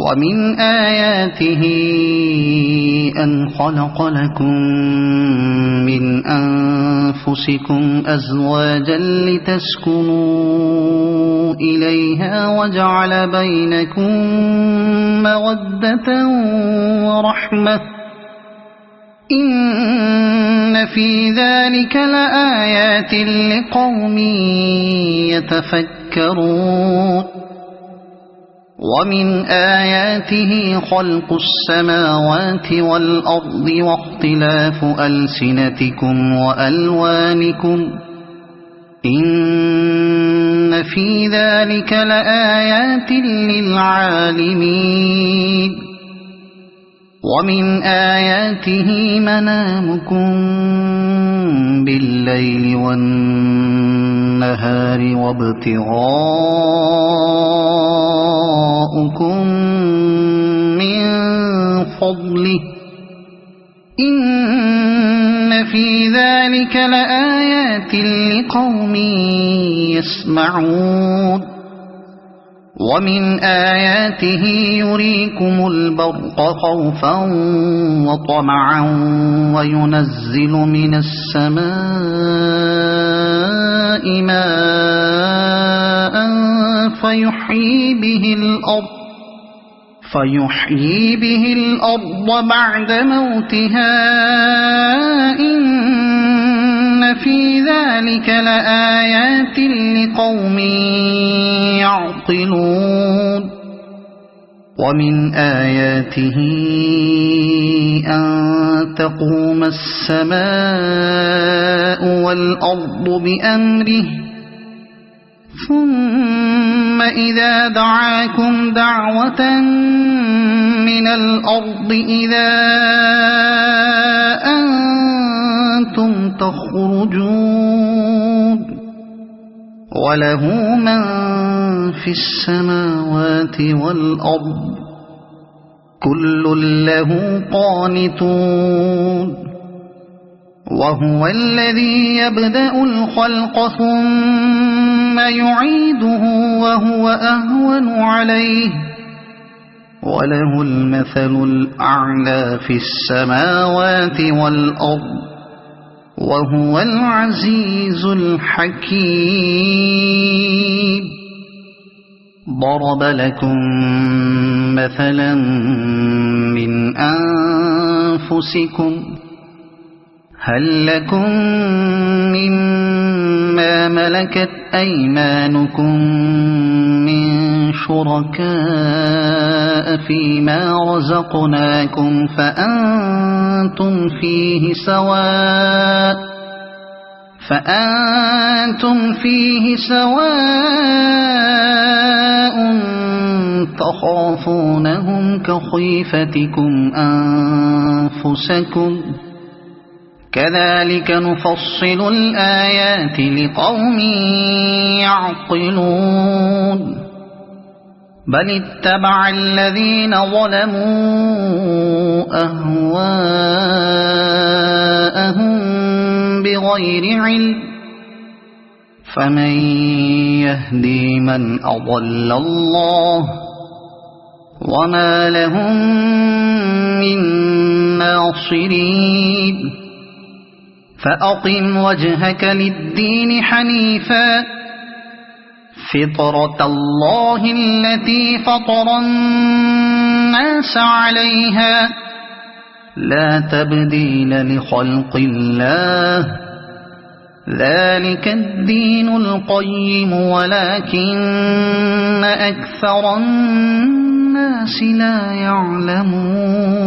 ومن آياته أن خلق لكم من أنفسكم أزواجا لتسكنوا إليها وجعل بينكم مودة ورحمة إن في ذلك لآيات لقوم يتفكرون ومن آياته خلق السماوات والأرض واختلاف ألسنتكم وألوانكم إن في ذلك لآيات للعالمين ومن آياته منامكم بالليل والنهار وابتغاؤكم من فضله إن في ذلك لآيات لقوم يسمعون ومن آياته يريكم البرق خوفا وطمعا وينزل من السماء ماء فيحيي به الأرض بعد موتها إن في ذلك لآيات لقوم يعقلون ومن آياته أن تقوم السماء والأرض بأمره ثم إذا دعاكم دعوة من الأرض إذا أنتم تخرجون وله من في السماوات والأرض كل له قانتون وهو الذي يبدأ الخلق ثم يعيده وهو أهون عليه وله المثل الأعلى في السماوات والأرض وهو العزيز الحكيم ضرب لكم مثلا من أنفسكم هل لكم مما ملكت أيمانكم من شركاء فيما رزقناكم فأنتم فيه سواء تخافونهم كخيفتكم أنفسكم كذلك نفصل الآيات لقوم يعقلون بل اتبع الذين ظلموا أهواءهم بغير علم فمن يهدي من أضل الله وما لهم من ناصرين فأقم وجهك للدين حنيفا فطرة الله التي فطر الناس عليها لا تبديل لخلق الله ذلك الدين القيم ولكن أكثر الناس لا يعلمون